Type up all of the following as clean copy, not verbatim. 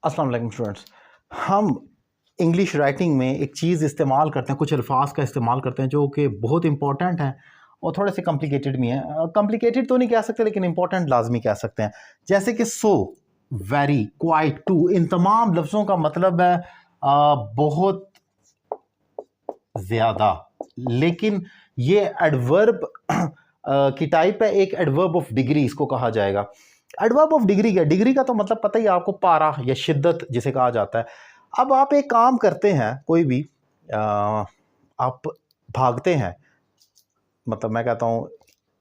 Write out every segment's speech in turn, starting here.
अस्सलाम वालेकुम स्टूडेंट्स। हम इंग्लिश राइटिंग में एक चीज़ इस्तेमाल करते हैं, कुछ अल्फाज का इस्तेमाल करते हैं जो कि बहुत इंपॉर्टेंट हैं और थोड़े से कॉम्प्लिकेटेड भी हैं। कॉम्प्लिकेटेड तो नहीं कह सकते लेकिन इंपॉर्टेंट लाजमी कह सकते हैं। जैसे कि सो, वेरी, क्वाइट, टू, इन तमाम लफ्ज़ों का मतलब है बहुत ज़्यादा। लेकिन ये एडवर्ब की टाइप है, एक एडवर्ब ऑफ डिग्री इसको कहा जाएगा। एडवर्ब ऑफ डिग्री क्या? डिग्री का तो मतलब पता ही आपको, पारा या शिद्दत जिसे कहा जाता है। अब आप एक काम करते हैं, कोई भी आप भागते हैं, मतलब मैं कहता हूँ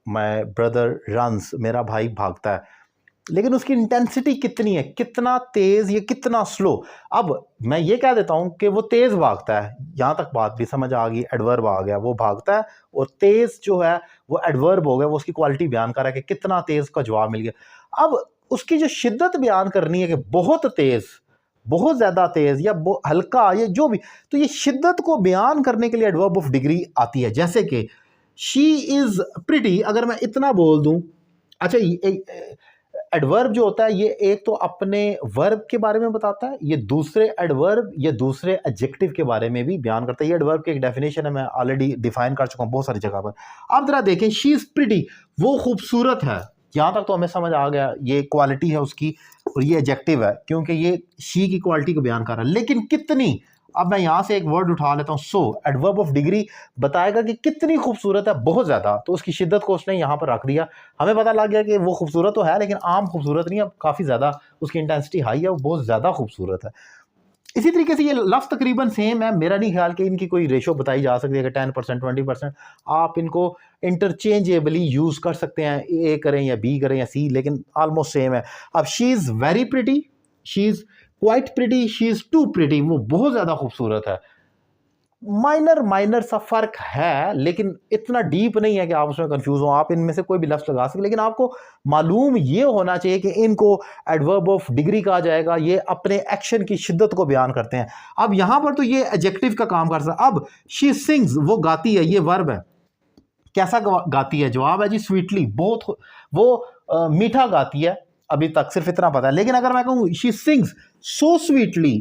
माय ब्रदर रन्स, मेरा भाई भागता है, लेकिन उसकी इंटेंसिटी कितनी है, कितना तेज या कितना स्लो। अब मैं ये कह देता हूं कि वो तेज भागता है, यहां तक बात भी समझ आ गई, एडवर्ब आ गया, वो भागता है और तेज जो है वो एडवर्ब हो गया, वो उसकी क्वालिटी बयान कर रहा है कि कितना तेज का जवाब मिल गया। अब उसकी जो शिद्दत बयान करनी है कि बहुत तेज, बहुत ज्यादा तेज या हल्का या जो भी, तो ये शिद्दत को बयान करने के लिए एडवर्ब ऑफ डिग्री आती है। जैसे कि शी इज प्रिटी, अगर मैं इतना बोल दूं, अच्छा एडवर्ब जो होता है ये एक तो अपने वर्ब के बारे में बताता है, ये दूसरे एडवर्ब या दूसरे एडजेक्टिव के बारे में भी बयान करता है। ये एडवर्ब की एक डेफिनेशन है, मैं ऑलरेडी डिफाइन कर चुका हूं बहुत सारी जगह पर। आप जरा देखें, शी इज प्रिटी, वो खूबसूरत है, यहां तक तो हमें समझ आ गया ये क्वालिटी है उसकी और ये एडजेक्टिव है क्योंकि ये शी की क्वालिटी को बयान कर रहा है। लेकिन कितनी, अब मैं यहां से एक वर्ड उठा लेता हूं, सो, एडवर्ब ऑफ डिग्री बताएगा कि कितनी खूबसूरत है, बहुत ज्यादा, तो उसकी शिद्दत को उसने यहां पर रख दिया। हमें पता लग गया कि वो खूबसूरत तो है लेकिन आम खूबसूरत नहीं है, काफी ज्यादा उसकी इंटेंसिटी हाई है, वो बहुत ज्यादा खूबसूरत है। इसी तरीके से ये लफ्ज तकरीबन सेम है, मेरा नहीं ख्याल कि इनकी कोई रेशो बताई जा सकती है कि 10%, 20%। आप इनको इंटरचेंजेबली यूज कर सकते हैं, ए करें या बी करें या सी, लेकिन ऑलमोस्ट सेम है। अब she is very pretty, she is quite pretty, she is too pretty, वो बहुत ज्यादा खूबसूरत है। माइनर सा फर्क है लेकिन इतना डीप नहीं है कि आप उसमें कंफ्यूज हो। आप इनमें से कोई भी लफ्ज लगा सकते, लेकिन आपको मालूम ये होना चाहिए कि इनको एडवर्ब ऑफ डिग्री कहा जाएगा, ये अपने एक्शन की शिद्दत को बयान करते हैं। अब यहां पर तो ये एडजेक्टिव का काम कर सकता है। अब शी सिंग्स, वो गाती है, ये वर्ब है। कैसा गाती है? जवाब है जी स्वीटली, बहुत, वो मीठा गाती है, अभी तक सिर्फ इतना पता है। लेकिन अगर मैं कहूं शी सिंग्स सो स्वीटली,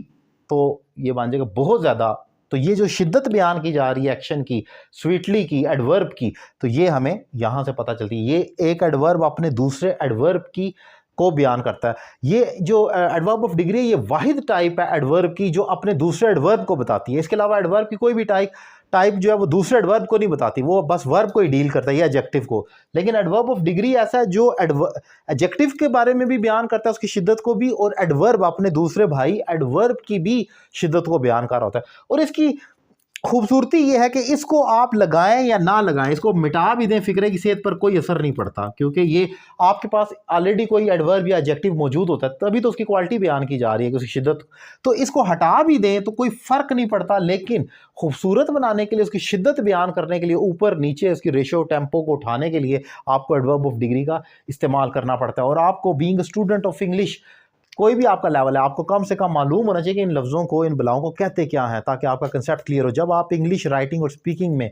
तो ये मान जाएगा बहुत ज्यादा। तो ये जो शिद्दत बयान की जा रही है एक्शन की, स्वीटली की, एडवर्ब की, तो ये हमें यहां से पता चलती है। ये एक एडवर्ब अपने दूसरे एडवर्ब की को बयान करता है। ये जो एडवर्ब ऑफ डिग्री, ये वाहिद टाइप है एडवर्ब की जो अपने दूसरे एडवर्ब को बताती है। इसके अलावा एडवर्ब की कोई भी टाइप जो है वो दूसरे एडवर्ब को नहीं बताती, वो बस वर्ब को ही डील करता है या एडजेक्टिव को। लेकिन एडवर्ब ऑफ डिग्री ऐसा है जो एडजेक्टिव के बारे में भी बयान करता है, उसकी शिद्दत को भी, और एडवर्ब अपने दूसरे भाई एडवर्ब की भी शिद्दत को बयान कर रहा होता है। और इसकी खूबसूरती यह है कि इसको आप लगाएं या ना लगाएं, इसको मिटा भी दें, फिक्रे की सेहत पर कोई असर नहीं पड़ता, क्योंकि ये आपके पास ऑलरेडी कोई एडवर्ब या एडजेक्टिव मौजूद होता है, तभी तो उसकी क्वालिटी बयान की जा रही है, उसकी शिद्दत। तो इसको हटा भी दें तो कोई फर्क नहीं पड़ता, लेकिन खूबसूरत बनाने के लिए, उसकी शिद्दत बयान करने के लिए, ऊपर नीचे उसकी रेशो टेम्पो को उठाने के लिए आपको एडवर्ब ऑफ डिग्री का इस्तेमाल करना पड़ता है। और आपको बीइंग स्टूडेंट ऑफ इंग्लिश, कोई भी आपका लेवल है, आपको कम से कम मालूम होना चाहिए कि इन लफ्ज़ों को, इन बलाओं को कहते क्या हैं, ताकि आपका कंसेप्ट क्लियर हो। जब आप इंग्लिश राइटिंग और स्पीकिंग में,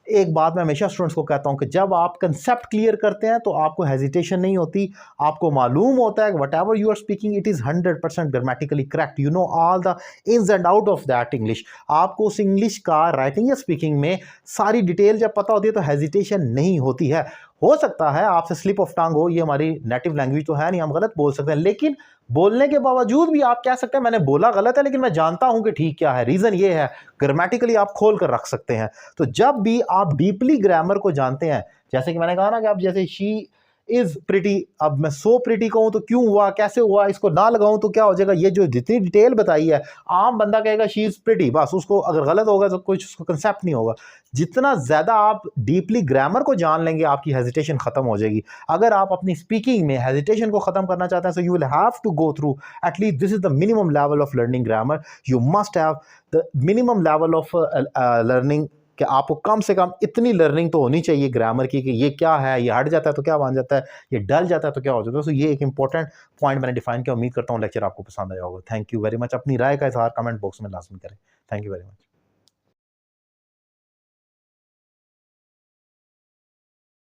एक बात मैं हमेशा स्टूडेंट्स को कहता हूं कि जब आप कंसेप्ट क्लियर करते हैं तो आपको हेजिटेशन नहीं होती, आपको मालूम होता है whatever you are speaking it is 100% grammatically correct, you know all the ins and out of that English. आपको उस इंग्लिश का राइटिंग या स्पीकिंग में सारी डिटेल जब पता होती है तो हेजिटेशन नहीं होती है। हो सकता है आपसे स्लिप ऑफ टंग हो, ये हमारी नेटिव लैंग्वेज तो है नहीं, हम गलत बोल सकते हैं, लेकिन बोलने के बावजूद भी आप कह सकते हैं मैंने बोला गलत है लेकिन मैं जानता हूं कि ठीक क्या है, रीजन ये है, ग्रामेटिकली आप खोल कर रख सकते हैं। तो जब भी आप डीपली ग्रामर को जानते हैं, जैसे कि मैंने कहा ना कि आप जैसे शी इज प्रिटी, अब मैं सो प्रिटी कहूं तो क्यों हुआ, कैसे हुआ, इसको ना लगाऊं तो क्या हो जाएगा, ये जो जितनी डिटेल बताई है, आम बंदा कहेगा शी इज प्रिटी, बस उसको अगर गलत होगा तो कुछ उसको कंसेप्ट नहीं होगा। जितना ज्यादा आप डीपली ग्रामर को जान लेंगे आपकी हेजिटेशन खत्म हो जाएगी। अगर आप अपनी स्पीकिंग में हेजिटेशन को खत्म करना चाहते हैं, so you will have to go through at least, this is the minimum level of learning grammar, you must have the minimum level of learning, कि आपको कम से कम इतनी लर्निंग तो होनी चाहिए ग्रामर की कि ये क्या है, ये हट जाता है तो क्या बन जाता है, ये डल जाता है तो क्या हो जाता है। तो ये एक इंपॉर्टेंट पॉइंट मैंने डिफाइन किया। उम्मीद करता हूँ लेक्चर आपको पसंद आया होगा। Thank you very much. अपनी राय का इजहार कमेंट बॉक्स में लाजमी करें। Thank you very much.